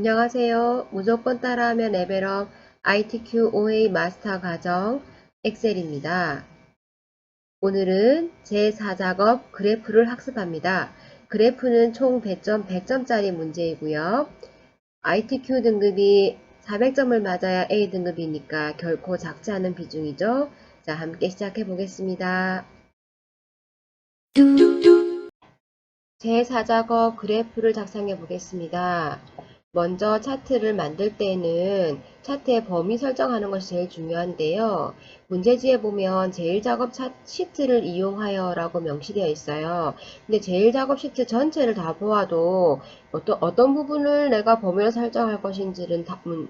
안녕하세요. 무조건 따라하면 레벨업 ITQ OA 마스터 과정 엑셀입니다. 오늘은 제4작업 그래프를 학습합니다. 그래프는 총 100점짜리 문제이고요. ITQ 등급이 400점을 맞아야 A 등급이니까 결코 작지 않은 비중이죠. 자, 함께 시작해 보겠습니다. 제4작업 그래프를 작성해 보겠습니다. 먼저 차트를 만들 때는 차트의 범위 설정하는 것이 제일 중요한데요. 문제지에 보면 제1작업 시트를 이용하여 라고 명시되어 있어요. 근데 제1작업 시트 전체를 다 보아도 어떤 부분을 내가 범위로 설정할 것인지는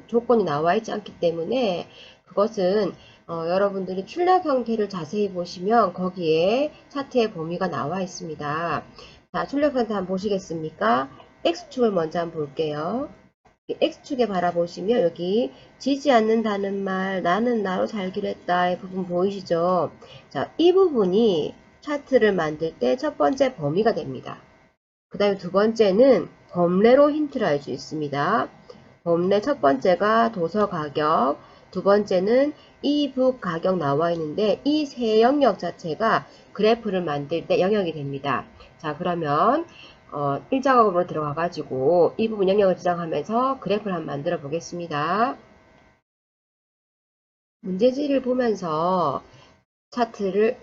조건이 나와 있지 않기 때문에 그것은 여러분들이 출력 형태를 자세히 보시면 거기에 차트의 범위가 나와 있습니다. 자, 출력 형태 한번 보시겠습니까? X축을 먼저 한번 볼게요. X축에 바라보시면 여기 지지 않는다는 말, 나는 나로 살기로 했다 이 부분 보이시죠? 자, 이 부분이 차트를 만들 때 첫 번째 범위가 됩니다. 그 다음에 두 번째는 범례로 힌트를 알 수 있습니다. 범례 첫 번째가 도서 가격, 두 번째는 이북 가격 나와 있는데 이 세 영역 자체가 그래프를 만들 때 영역이 됩니다. 자, 그러면 1작업으로 들어가가지고 이 부분 영역을 지정하면서 그래프를 한번 만들어 보겠습니다. 문제지를 보면서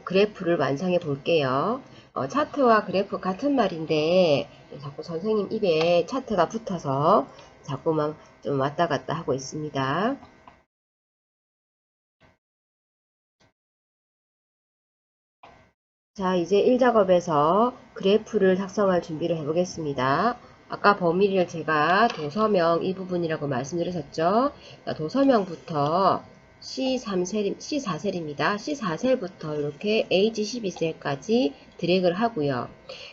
그래프를 완성해 볼게요. 차트와 그래프 같은 말인데 자꾸 선생님 입에 차트가 붙어서 자꾸만 좀 왔다 갔다 하고 있습니다. 자, 이제 1작업에서 그래프를 작성할 준비를 해보겠습니다. 아까 범위를 제가 도서명 이 부분이라고 말씀드렸었죠. 자, 도서명부터 C4셀입니다. C4셀부터 이렇게 H12셀까지 드래그를 하고요.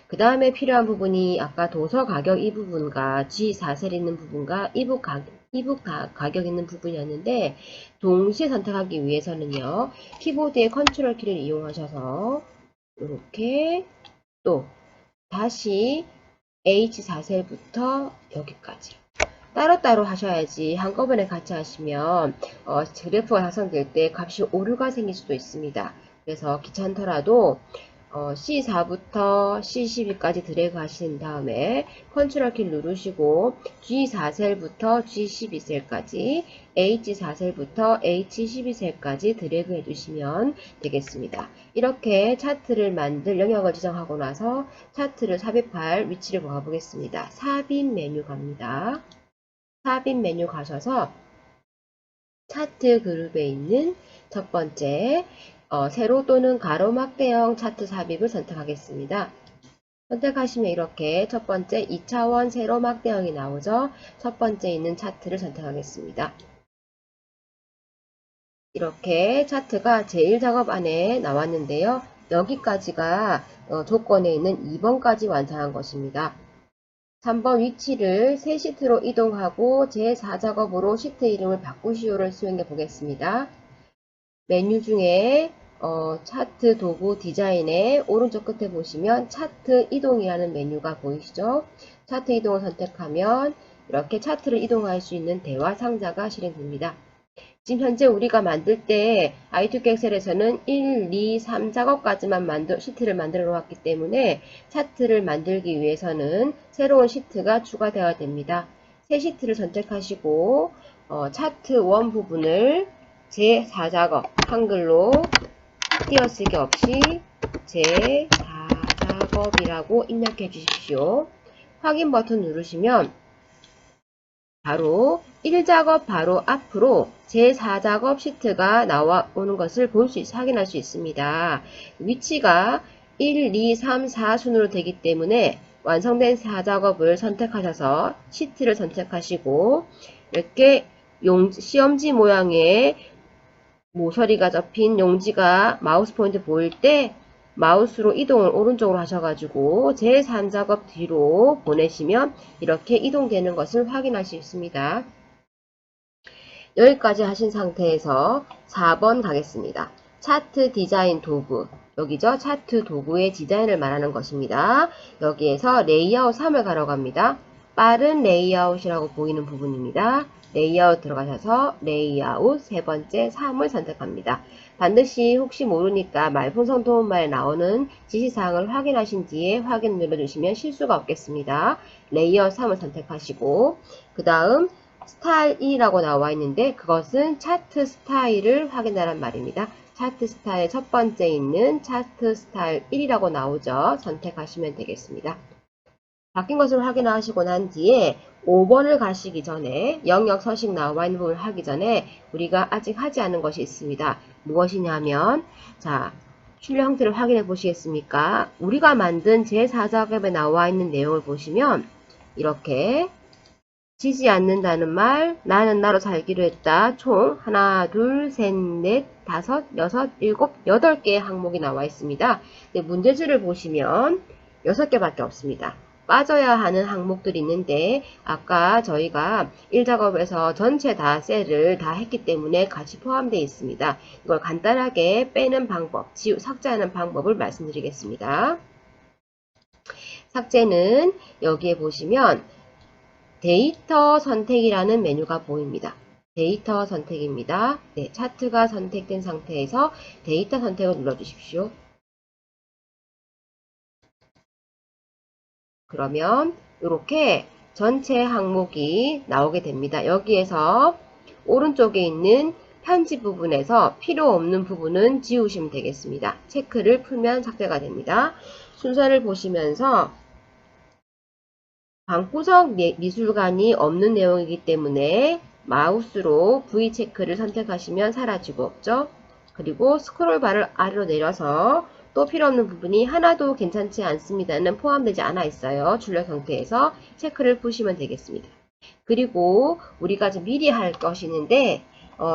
그 다음에 필요한 부분이 아까 도서 가격 이 부분과 G4셀 있는 부분과 이북 가격 있는 부분이었는데 동시에 선택하기 위해서는요. 키보드의 컨트롤 키를 이용하셔서 이렇게 또 다시 H4셀부터 여기까지 따로따로 하셔야지 한꺼번에 같이 하시면 그래프가 작성될 때 값이 오류가 생길 수도 있습니다. 그래서 귀찮더라도 C4부터 C12까지 드래그 하신 다음에 컨트롤 키 누르시고 G4셀부터 G12셀까지 H4셀부터 H12셀까지 드래그 해주시면 되겠습니다. 이렇게 차트를 만들 영역을 지정하고 나서 차트를 삽입할 위치를 가보겠습니다. 삽입 메뉴 갑니다. 삽입 메뉴 가셔서 차트 그룹에 있는 첫 번째 세로 또는 가로막대형 차트 삽입을 선택하겠습니다. 선택하시면 이렇게 첫 번째 2차원 세로막대형이 나오죠. 첫 번째 있는 차트를 선택하겠습니다. 이렇게 차트가 제1작업 안에 나왔는데요. 여기까지가 조건에 있는 2번까지 완성한 것입니다. 3번 위치를 새 시트로 이동하고 제4작업으로 시트 이름을 바꾸시오를 수행해 보겠습니다. 메뉴 중에 차트 도구 디자인의 오른쪽 끝에 보시면 차트 이동이라는 메뉴가 보이시죠? 차트 이동을 선택하면 이렇게 차트를 이동할 수 있는 대화 상자가 실행됩니다. 지금 현재 우리가 만들 때 ITQ 엑셀에서는 1, 2, 3 작업까지만 시트를 만들어 놓았기 때문에 차트를 만들기 위해서는 새로운 시트가 추가되어야 됩니다. 새 시트를 선택하시고 차트 1 부분을 제4작업 한글로 띄어쓰기 없이 제4작업이라고 입력해 주십시오. 확인 버튼 누르시면 바로 1작업 바로 앞으로 제4작업 시트가 나오는 것을 확인할 수 있습니다. 위치가 1, 2, 3, 4 순으로 되기 때문에 완성된 4작업을 선택하셔서 시트를 선택하시고 이렇게 시험지 모양의 모서리가 접힌 용지가 마우스 포인트 보일 때 마우스로 이동을 오른쪽으로 하셔가지고 제3작업 뒤로 보내시면 이렇게 이동되는 것을 확인할 수 있습니다. 여기까지 하신 상태에서 4번 가겠습니다. 차트 디자인 도구 여기죠. 차트 도구의 디자인을 말하는 것입니다. 여기에서 레이아웃 3을 가러 갑니다. 빠른 레이아웃이라고 보이는 부분입니다. 레이아웃 들어가셔서 레이아웃 세 번째 3을 선택합니다. 반드시 혹시 모르니까 말풍선 도움말에 나오는 지시사항을 확인하신 뒤에 확인 눌러주시면 실수가 없겠습니다. 레이아웃 3을 선택하시고 그 다음 스타일 2라고 나와 있는데 그것은 차트 스타일을 확인하란 말입니다. 차트 스타일 첫 번째 있는 차트 스타일 1이라고 나오죠. 선택하시면 되겠습니다. 바뀐 것을 확인하시고 난 뒤에 5번을 가시기 전에 영역 서식 나와 있는 부분을 하기 전에 우리가 아직 하지 않은 것이 있습니다. 무엇이냐면 자 출력 형태를 확인해 보시겠습니까? 우리가 만든 제4작업에 나와 있는 내용을 보시면 이렇게 지지 않는다는 말, 나는 나로 살기로 했다. 총 하나, 둘, 셋, 넷, 다섯, 여섯, 일곱, 8개의 항목이 나와 있습니다. 근데 문제지를 보시면 6개밖에 없습니다. 빠져야 하는 항목들이 있는데 아까 저희가 1작업에서 전체 다 셀을 다 했기 때문에 같이 포함되어 있습니다. 이걸 간단하게 빼는 방법, 삭제하는 방법을 말씀드리겠습니다. 삭제는 여기에 보시면 데이터 선택이라는 메뉴가 보입니다. 데이터 선택입니다. 네, 차트가 선택된 상태에서 데이터 선택을 눌러주십시오. 그러면 이렇게 전체 항목이 나오게 됩니다. 여기에서 오른쪽에 있는 편집 부분에서 필요 없는 부분은 지우시면 되겠습니다. 체크를 풀면 삭제가 됩니다. 순서를 보시면서 방구석 미술관이 없는 내용이기 때문에 마우스로 V 체크를 선택하시면 사라지고 없죠. 그리고 스크롤바를 아래로 내려서 또 필요 없는 부분이 하나도 괜찮지 않습니다는 포함되지 않아 있어요. 출력 형태에서 체크를 푸시면 되겠습니다. 그리고 우리가 미리 할 것이 있는데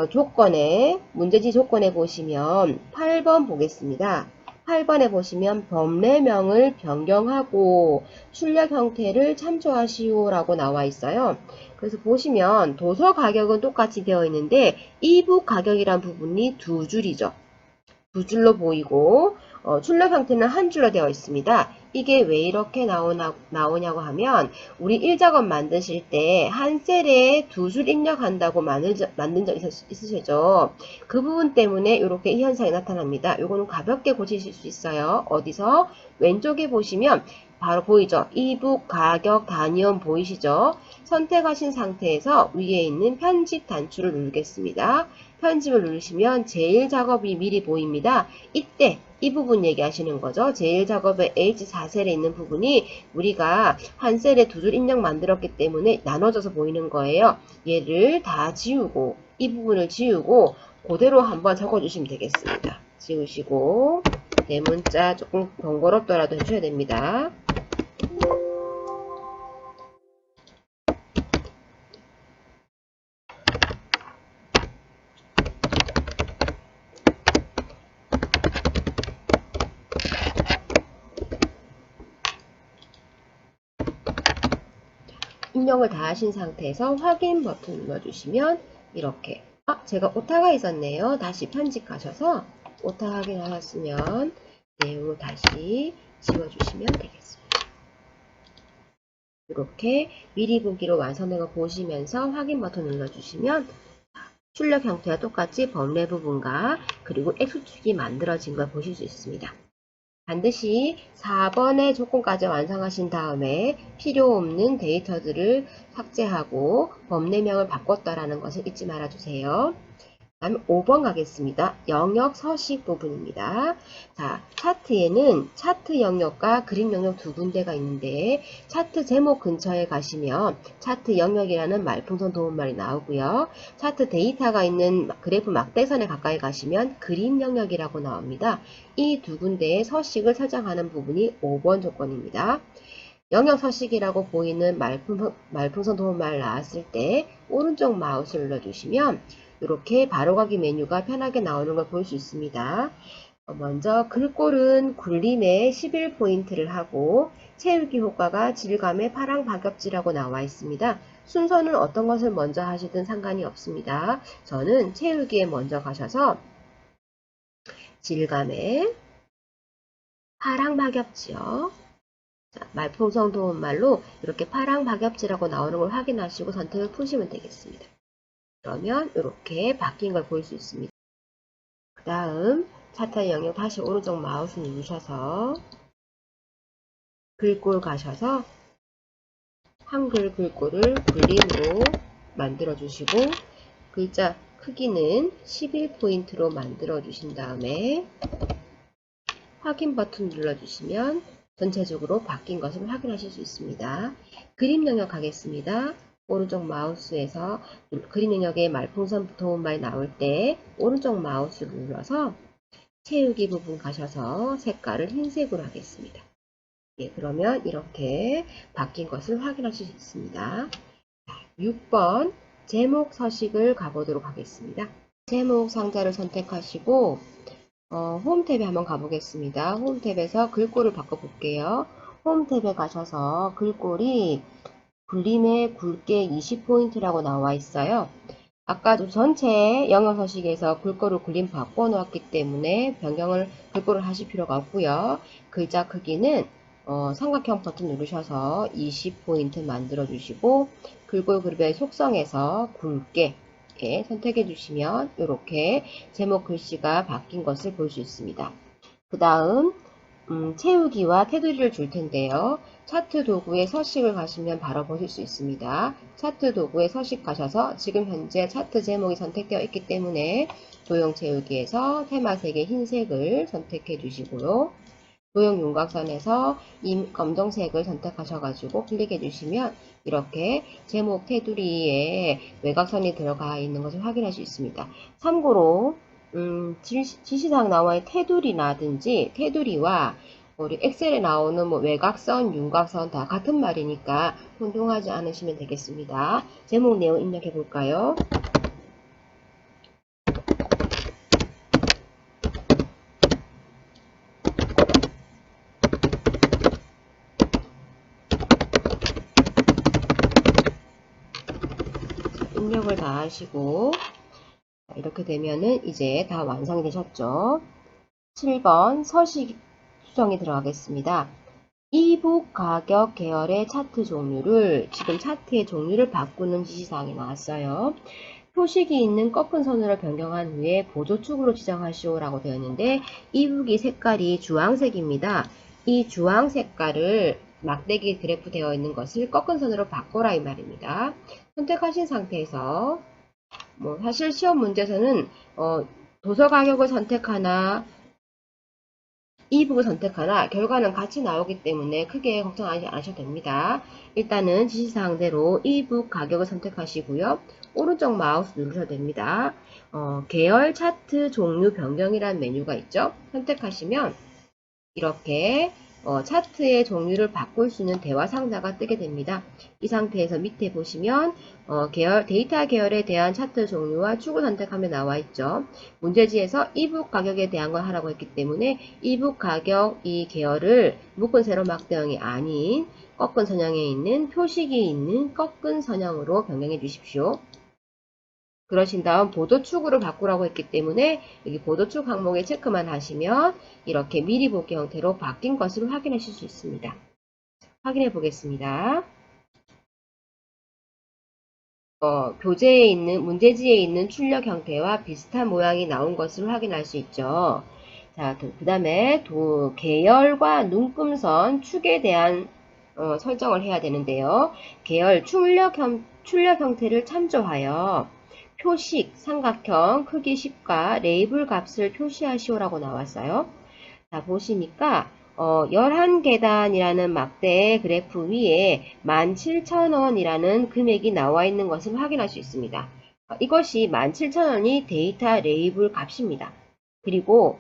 조건에 문제지 조건에 보시면 8번 보겠습니다. 8번에 보시면 범례명을 변경하고 출력 형태를 참조하시오 라고 나와 있어요. 그래서 보시면 도서 가격은 똑같이 되어 있는데 이북 가격이란 부분이 두 줄이죠. 두 줄로 보이고 출력 형태는 한 줄로 되어 있습니다. 이게 왜 이렇게 나오냐고 하면 우리 1작업 만드실 때 한 셀에 두 줄 입력한다고 만든 적 있으시죠? 그 부분 때문에 이렇게 이 현상이 나타납니다. 이거는 가볍게 고치실 수 있어요. 어디서? 왼쪽에 보시면 바로 보이죠? 이북 가격 단위원 보이시죠? 선택하신 상태에서 위에 있는 편집 단추를 누르겠습니다. 편집을 누르시면 제일 작업이 미리 보입니다. 이때 이 부분 얘기하시는 거죠. 제일 작업의 H4셀에 있는 부분이 우리가 한 셀에 두 줄 입력 만들었기 때문에 나눠져서 보이는 거예요. 얘를 다 지우고 이 부분을 지우고 그대로 한번 적어주시면 되겠습니다. 지우시고 대문자 조금 번거롭더라도 해줘야 됩니다. 입력을 다 하신 상태에서 확인 버튼 눌러주시면 이렇게 제가 오타가 있었네요. 다시 편집하셔서 오타 확인하셨으면 내용을 다시 지워주시면 되겠습니다. 이렇게 미리 보기로 완성된 거 보시면서 확인 버튼 눌러주시면 출력 형태와 똑같이 범례 부분과 그리고 X축이 만들어진 걸 보실 수 있습니다. 반드시 4번의 조건까지 완성하신 다음에 필요 없는 데이터들을 삭제하고 범례명을 바꿨다라는 것을 잊지 말아주세요. 다음 5번 가겠습니다. 영역 서식 부분입니다. 자, 차트에는 차트 영역과 그림 영역 두 군데가 있는데 차트 제목 근처에 가시면 차트 영역이라는 말풍선 도움말이 나오고요. 차트 데이터가 있는 그래프 막대선에 가까이 가시면 그림 영역이라고 나옵니다. 이 두 군데의 서식을 설정하는 부분이 5번 조건입니다. 영역 서식이라고 보이는 말풍선 도움말 나왔을 때 오른쪽 마우스를 눌러주시면 이렇게 바로가기 메뉴가 편하게 나오는 걸 볼 수 있습니다. 먼저 글꼴은 굴림에 11포인트를 하고 채우기 효과가 질감의 파랑 박엽지라고 나와 있습니다. 순서는 어떤 것을 먼저 하시든 상관이 없습니다. 저는 채우기에 먼저 가셔서 질감의 파랑 박엽지요. 자, 말풍선 도움말로 이렇게 파랑 박엽지라고 나오는 걸 확인하시고 선택을 푸시면 되겠습니다. 그러면 이렇게 바뀐 걸 볼 수 있습니다. 그 다음 차트 영역 다시 오른쪽 마우스 누르셔서 글꼴 가셔서 한글 글꼴을 굴림으로 만들어 주시고 글자 크기는 11포인트로 만들어 주신 다음에 확인 버튼 눌러주시면 전체적으로 바뀐 것을 확인하실 수 있습니다. 그림 영역 가겠습니다. 오른쪽 마우스에서 그림 영역에 말풍선 도움말 나올 때 오른쪽 마우스를 눌러서 채우기 부분 가셔서 색깔을 흰색으로 하겠습니다. 예, 그러면 이렇게 바뀐 것을 확인하실 수 있습니다. 6번 제목 서식을 가보도록 하겠습니다. 제목 상자를 선택하시고 홈 탭에 한번 가보겠습니다. 홈 탭에서 글꼴을 바꿔볼게요. 홈 탭에 가셔서 글꼴이 굴림의 굵게 20포인트라고 나와 있어요. 아까 전체 영역 서식에서 글꼴을 굴림 바꿔놓았기 때문에 변경을 글꼴을 하실 필요가 없고요. 글자 크기는 삼각형 버튼 누르셔서 20포인트 만들어 주시고 글꼴 그룹의 속성에서 굵게 선택해 주시면 이렇게 제목 글씨가 바뀐 것을 볼 수 있습니다. 그 다음 채우기와 테두리를 줄 텐데요. 차트 도구의 서식을 가시면 바로 보실 수 있습니다. 차트 도구의 서식 가셔서 지금 현재 차트 제목이 선택되어 있기 때문에 도형 채우기에서 테마색의 흰색을 선택해 주시고요. 도형 윤곽선에서 검정색을 선택하셔가지고 클릭해 주시면 이렇게 제목 테두리에 외곽선이 들어가 있는 것을 확인할 수 있습니다. 참고로 지시사항 나와 있는 테두리라든지 테두리와 우리 엑셀에 나오는 외곽선, 윤곽선 다 같은 말이니까 혼동하지 않으시면 되겠습니다. 제목 내용 입력해 볼까요? 입력을 다 하시고 이렇게 되면은 이제 다 완성이 되셨죠. 7번 서식 수정이 들어가겠습니다. 이북 가격 계열의 차트 종류를 지금 차트의 종류를 바꾸는 지시사항이 나왔어요. 표식이 있는 꺾은 선으로 변경한 후에 보조축으로 지정하시오 라고 되어 있는데 이북이 색깔이 주황색입니다. 이 주황 색깔을 막대기 그래프 되어 있는 것을 꺾은 선으로 바꿔라 이 말입니다. 선택하신 상태에서 사실 시험 문제에서는 도서 가격을 선택하나 이북을 선택하나 결과는 같이 나오기 때문에 크게 걱정하지 않으셔도 됩니다. 일단은 지시사항대로 이북 가격을 선택하시고요. 오른쪽 마우스 누르셔도 됩니다. 계열 차트 종류 변경이라는 메뉴가 있죠. 선택하시면 이렇게 차트의 종류를 바꿀 수 있는 대화 상자가 뜨게 됩니다. 이 상태에서 밑에 보시면 데이터 계열에 대한 차트 종류와 축을 선택하면 나와 있죠. 문제지에서 이북 가격에 대한 걸 하라고 했기 때문에 이북 가격 이 계열을 묶은 세로 막대형이 아닌 꺾은 선형에 있는 표식이 있는 꺾은 선형으로 변경해 주십시오. 그러신 다음 보도축으로 바꾸라고 했기 때문에 여기 보도축 항목에 체크만 하시면 이렇게 미리 보기 형태로 바뀐 것을 확인하실 수 있습니다. 확인해 보겠습니다. 교재에 있는 문제지에 있는 출력 형태와 비슷한 모양이 나온 것을 확인할 수 있죠. 자, 그 다음에 계열과 눈금선 축에 대한 설정을 해야 되는데요. 계열 출력 형태를 참조하여 표식, 삼각형, 크기 10과 레이블 값을 표시하시오라고 나왔어요. 자, 보시니까 11계단이라는 막대 그래프 위에 17,000원이라는 금액이 나와 있는 것을 확인할 수 있습니다. 이것이 17,000원이 데이터 레이블 값입니다. 그리고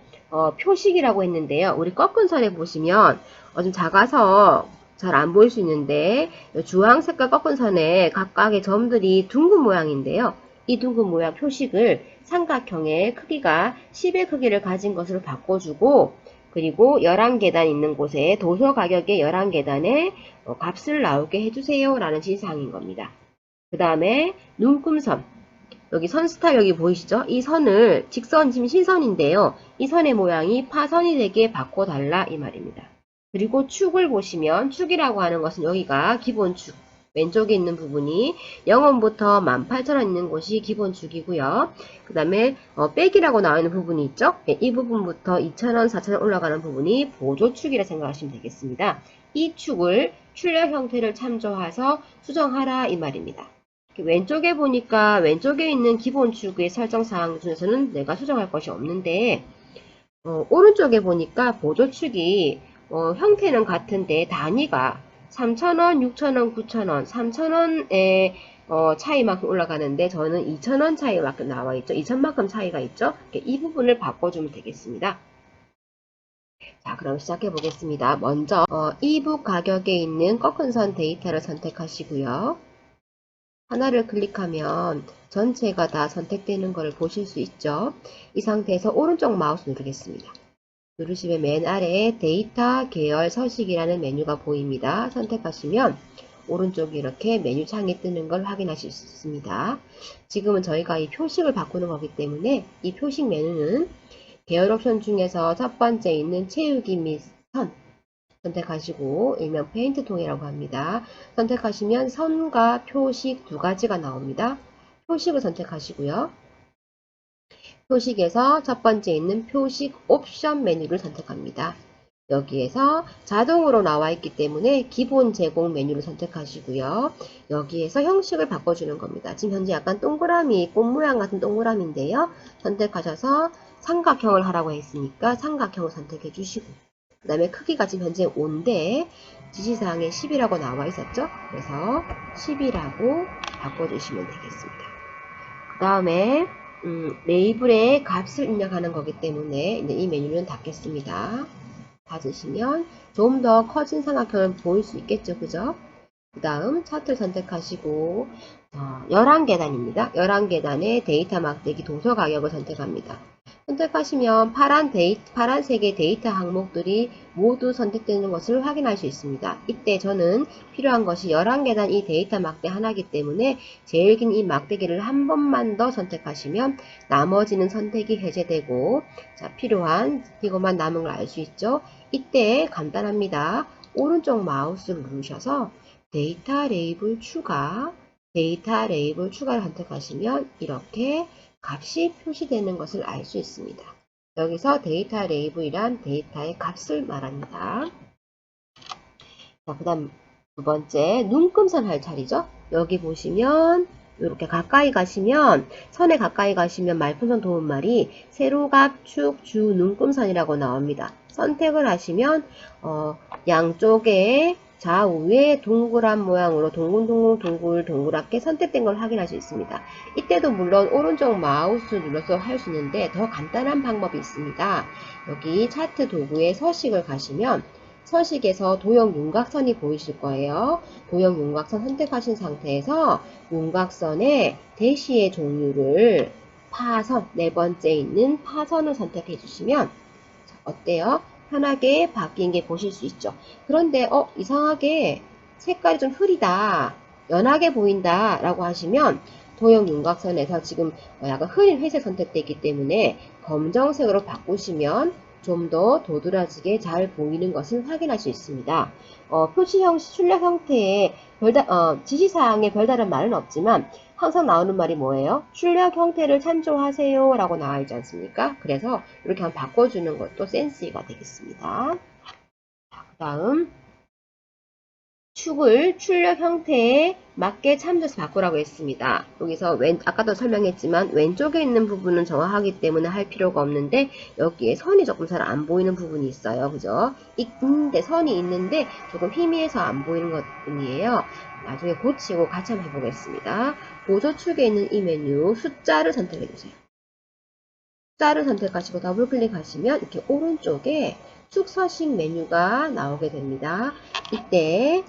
표식이라고 했는데요. 우리 꺾은 선에 보시면 좀 작아서 잘 안 보일 수 있는데 주황색과 꺾은 선에 각각의 점들이 둥근 모양인데요. 이 둥근 모양 표식을 삼각형의 크기가 10의 크기를 가진 것으로 바꿔주고 그리고 11계단 있는 곳에 도서 가격의 11계단에 값을 나오게 해주세요 라는 지시사항인 겁니다. 그 다음에 눈금선 여기 선스타 여기 보이시죠? 이 선을 직선 지금 신선인데요. 이 선의 모양이 파선이 되게 바꿔달라 이 말입니다. 그리고 축을 보시면 축이라고 하는 것은 여기가 기본 축, 왼쪽에 있는 부분이 0원부터 18,000원 있는 곳이 기본 축이고요. 그 다음에 백이라고 나와 있는 부분이 있죠. 네, 이 부분부터 2,000원, 4,000원 올라가는 부분이 보조축이라 생각하시면 되겠습니다. 이 축을 출력 형태를 참조해서 수정하라 이 말입니다. 왼쪽에 보니까 왼쪽에 있는 기본 축의 설정 사항 중에서는 내가 수정할 것이 없는데 오른쪽에 보니까 보조축이 형태는 같은데 단위가 3,000원, 6,000원, 9,000원, 3,000원의 차이만큼 올라가는데 저는 2,000원 차이만큼 나와 있죠. 2,000만큼 차이가 있죠. 이 부분을 바꿔주면 되겠습니다. 자, 그럼 시작해 보겠습니다. 먼저 이북 가격에 있는 꺾은 선 데이터를 선택하시고요. 하나를 클릭하면 전체가 다 선택되는 것을 보실 수 있죠. 이 상태에서 오른쪽 마우스 누르겠습니다. 누르시면 맨 아래에 데이터 계열 서식이라는 메뉴가 보입니다. 선택하시면 오른쪽에 이렇게 메뉴 창이 뜨는 걸 확인하실 수 있습니다. 지금은 저희가 이 표식을 바꾸는 거기 때문에 이 표식 메뉴는 계열 옵션 중에서 첫 번째 있는 채우기 및 선 선택하시고 일명 페인트 통이라고 합니다. 선택하시면 선과 표식 두 가지가 나옵니다. 표식을 선택하시고요. 표식에서 첫 번째 있는 표식 옵션 메뉴를 선택합니다. 여기에서 자동으로 나와 있기 때문에 기본 제공 메뉴를 선택하시고요. 여기에서 형식을 바꿔주는 겁니다. 지금 현재 약간 동그라미, 꽃 모양 같은 동그라미인데요. 선택하셔서 삼각형을 하라고 했으니까 삼각형을 선택해 주시고 그 다음에 크기가 지금 현재 5인데 지시사항에 10이라고 나와 있었죠. 그래서 10이라고 바꿔주시면 되겠습니다. 그 다음에 레이블에 값을 입력하는 거기 때문에 이제 이 메뉴는 닫겠습니다. 닫으시면 좀 더 커진 삼각형을 보일 수 있겠죠. 그죠? 그 다음 차트를 선택하시고 11계단입니다. 11계단의 데이터 막대기 도서 가격을 선택합니다. 선택하시면 파란색의 데이터 항목들이 모두 선택되는 것을 확인할 수 있습니다. 이때 저는 필요한 것이 11계단 이 데이터 막대 하나이기 때문에 제일 긴 이 막대기를 한 번만 더 선택하시면 나머지는 선택이 해제되고 자, 필요한 이것만 남은 걸 알 수 있죠. 이때 간단합니다. 오른쪽 마우스를 누르셔서 데이터 레이블 추가를 선택하시면 이렇게 값이 표시되는 것을 알 수 있습니다. 여기서 데이터 레이블이란 데이터의 값을 말합니다. 자, 그 다음 두 번째 눈금선 할 차례죠. 여기 보시면 이렇게 가까이 가시면 선에 가까이 가시면 말풍선 도움말이 세로값, 축, 주, 눈금선이라고 나옵니다. 선택을 하시면 양쪽에 좌우에 동그란 모양으로 동글동글동글동그랗게 선택된 걸 확인할 수 있습니다. 이때도 물론 오른쪽 마우스 눌러서 할 수 있는데 더 간단한 방법이 있습니다. 여기 차트 도구에 서식을 가시면 서식에서 도형 윤곽선이 보이실 거예요. 도형 윤곽선 선택하신 상태에서 윤곽선의 대시의 종류를 파선, 네 번째 있는 파선을 선택해 주시면 어때요? 편하게 바뀐 게 보실 수 있죠. 그런데 이상하게 색깔이 좀 흐리다, 연하게 보인다 라고 하시면 도형 윤곽선에서 지금 약간 흐린 회색 선택되기 때문에 검정색으로 바꾸시면 좀 더 도드라지게 잘 보이는 것을 확인할 수 있습니다. 표시형 출력 형태의 지시사항에 별다른 말은 없지만 항상 나오는 말이 뭐예요? 출력 형태를 참조하세요 라고 나와 있지 않습니까? 그래서 이렇게 한번 바꿔주는 것도 센스가 되겠습니다. 그 다음 축을 출력 형태에 맞게 참조해서 바꾸라고 했습니다. 여기서 아까도 설명했지만 왼쪽에 있는 부분은 정확하기 때문에 할 필요가 없는데 여기에 선이 조금 잘 안 보이는 부분이 있어요. 그죠? 있는데 선이 있는데 조금 희미해서 안 보이는 것 뿐이에요. 나중에 고치고 같이 한번 해보겠습니다. 보조축에 있는 이 메뉴 숫자를 선택해주세요. 숫자를 선택하시고 더블 클릭하시면 이렇게 오른쪽에 축 서식 메뉴가 나오게 됩니다. 이때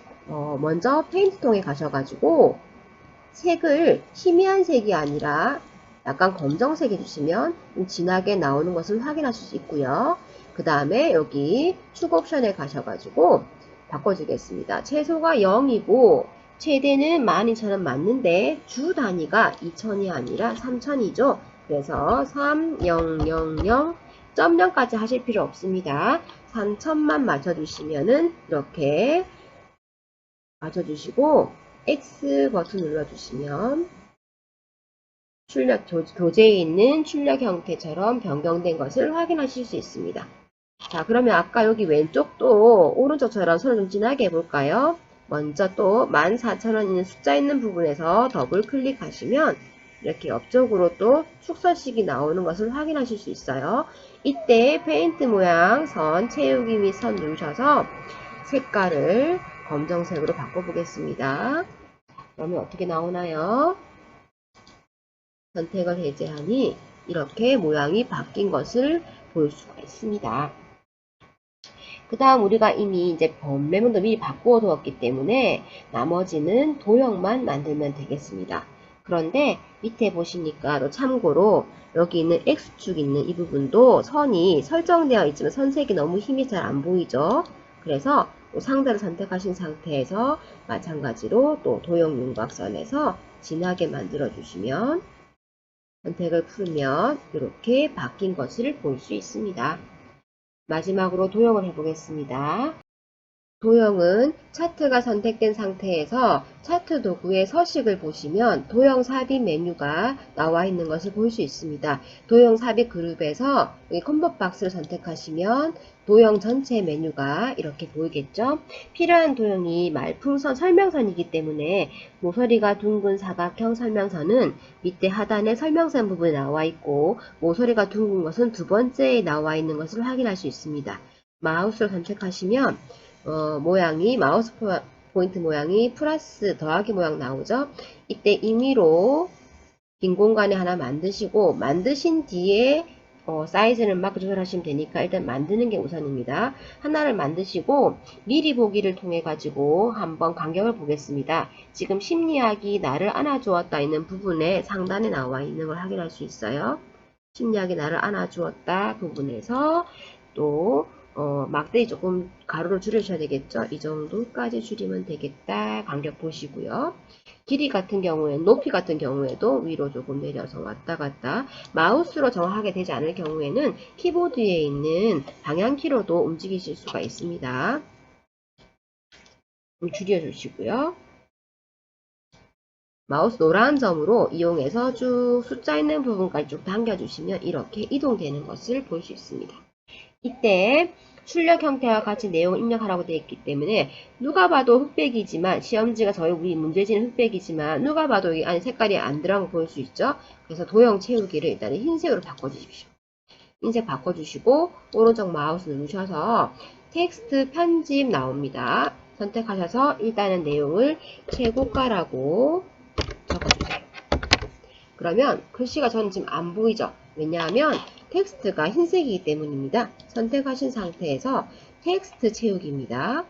먼저 페인트통에 가셔가지고 색을 희미한 색이 아니라 약간 검정색 해주시면 좀 진하게 나오는 것을 확인하실 수 있고요. 그 다음에 여기 축 옵션에 가셔가지고 바꿔주겠습니다. 최소가 0이고 최대는 12,000원 맞는데 주 단위가 2,000이 아니라 3,000이죠. 그래서 3000 .0까지 하실 필요 없습니다. 3000만 맞춰주시면은 이렇게 맞춰주시고 X 버튼 눌러주시면 출력 교재에 있는 출력 형태처럼 변경된 것을 확인하실 수 있습니다. 자, 그러면 아까 여기 왼쪽도 오른쪽처럼 손을 좀 진하게 해볼까요? 먼저 또 14,000원 있는 숫자 있는 부분에서 더블 클릭하시면 이렇게 옆쪽으로 또 축소식이 나오는 것을 확인하실 수 있어요. 이때 페인트 모양 선 채우기 및 선 누르셔서 색깔을 검정색으로 바꿔보겠습니다. 그러면 어떻게 나오나요? 선택을 해제하니 이렇게 모양이 바뀐 것을 볼 수가 있습니다. 그 다음 우리가 이미 이제 범레몬도 미리 바꾸어 두었기 때문에 나머지는 도형만 만들면 되겠습니다. 그런데 밑에 보시니까 또 참고로 여기 있는 X축 있는 이 부분도 선이 설정되어 있지만 선색이 너무 힘이 잘 안 보이죠. 그래서 상자를 선택하신 상태에서 마찬가지로 또 도형 윤곽선에서 진하게 만들어 주시면 선택을 풀면 이렇게 바뀐 것을 볼 수 있습니다. 마지막으로 도형을 해보겠습니다. 도형은 차트가 선택된 상태에서 차트 도구의 서식을 보시면 도형 삽입 메뉴가 나와 있는 것을 볼 수 있습니다. 도형 삽입 그룹에서 여기 컴보 박스를 선택하시면 도형 전체 메뉴가 이렇게 보이겠죠? 필요한 도형이 말풍선 설명선이기 때문에 모서리가 둥근 사각형 설명선은 밑에 하단에 설명선 부분에 나와 있고 모서리가 둥근 것은 두 번째에 나와 있는 것을 확인할 수 있습니다. 마우스를 선택하시면 모양이 마우스 포인트 모양이 플러스 더하기 모양 나오죠. 이때 임의로 빈 공간에 하나 만드시고 만드신 뒤에 사이즈는 막 조절하시면 되니까 일단 만드는 게 우선입니다. 하나를 만드시고 미리 보기를 통해 가지고 한번 간격을 보겠습니다. 지금 심리학이 나를 안아주었다 있는 부분에 상단에 나와 있는 걸 확인할 수 있어요. 심리학이 나를 안아주었다 부분에서 또 막대기 조금 가로를 줄이셔야 되겠죠. 이 정도까지 줄이면 되겠다. 간격 보시고요. 길이 같은 경우에는 높이 같은 경우에도 위로 조금 내려서 왔다 갔다 마우스로 정확하게 되지 않을 경우에는 키보드에 있는 방향키로도 움직이실 수가 있습니다. 좀 줄여주시고요. 마우스 노란 점으로 이용해서 쭉 숫자 있는 부분까지 쭉 당겨주시면 이렇게 이동되는 것을 볼 수 있습니다. 이때 출력 형태와 같이 내용을 입력하라고 되어 있기 때문에 누가 봐도 흑백이지만 시험지가 우리 문제지는 흑백이지만 누가 봐도 이 안에 색깔이 안 들어간 거 볼 수 있죠. 그래서 도형 채우기를 일단은 흰색으로 바꿔주십시오. 흰색 바꿔주시고 오른쪽 마우스 누르셔서 텍스트 편집 나옵니다. 선택하셔서 일단은 내용을 최고가라고 적어주세요. 그러면 글씨가 저는 지금 안 보이죠? 왜냐하면 텍스트가 흰색이기 때문입니다. 선택하신 상태에서 텍스트 채우기입니다.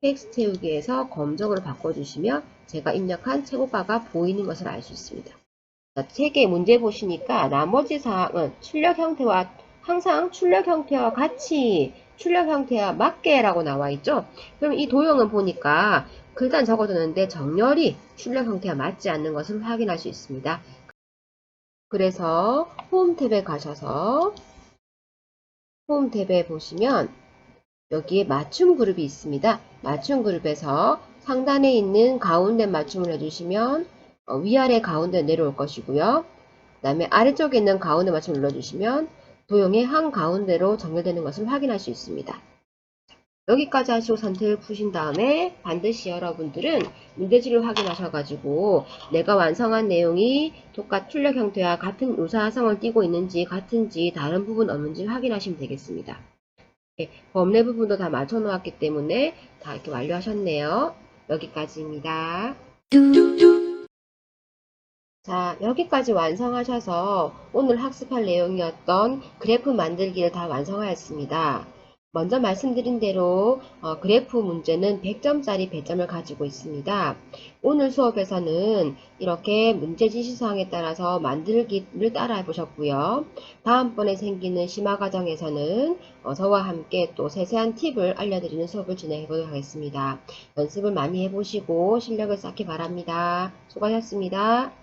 텍스트 채우기에서 검정으로 바꿔주시면 제가 입력한 최고가가 보이는 것을 알 수 있습니다. 자, 책의 문제 보시니까 나머지 사항은 출력 형태와 항상 출력 형태와 같이 출력 형태와 맞게 라고 나와 있죠. 그럼 이 도형은 보니까 글단 적어두는데 정렬이 출력 형태와 맞지 않는 것을 확인할 수 있습니다. 그래서 홈 탭에 가셔서 홈 탭에 보시면 여기에 맞춤 그룹이 있습니다. 맞춤 그룹에서 상단에 있는 가운데 맞춤을 해주시면 위아래 가운데 내려올 것이고요. 그 다음에 아래쪽에 있는 가운데 맞춤을 눌러주시면 도형의 한가운데로 정렬되는 것을 확인할 수 있습니다. 여기까지 하시고 선택을 푸신 다음에 반드시 여러분들은 문제지를 확인하셔가지고 내가 완성한 내용이 출력 형태와 같은 유사성을 띠고 있는지 같은지 다른 부분 없는지 확인하시면 되겠습니다. 네, 범례 부분도 다 맞춰 놓았기 때문에 다 이렇게 완료하셨네요. 여기까지입니다. 자, 여기까지 완성하셔서 오늘 학습할 내용이었던 그래프 만들기를 다 완성하였습니다. 먼저 말씀드린 대로 그래프 문제는 100점짜리 배점을 가지고 있습니다. 오늘 수업에서는 이렇게 문제 지시사항에 따라서 만들기를 따라해 보셨고요. 다음번에 생기는 심화 과정에서는 저와 함께 또 세세한 팁을 알려드리는 수업을 진행해 보도록 하겠습니다. 연습을 많이 해보시고 실력을 쌓기 바랍니다. 수고하셨습니다.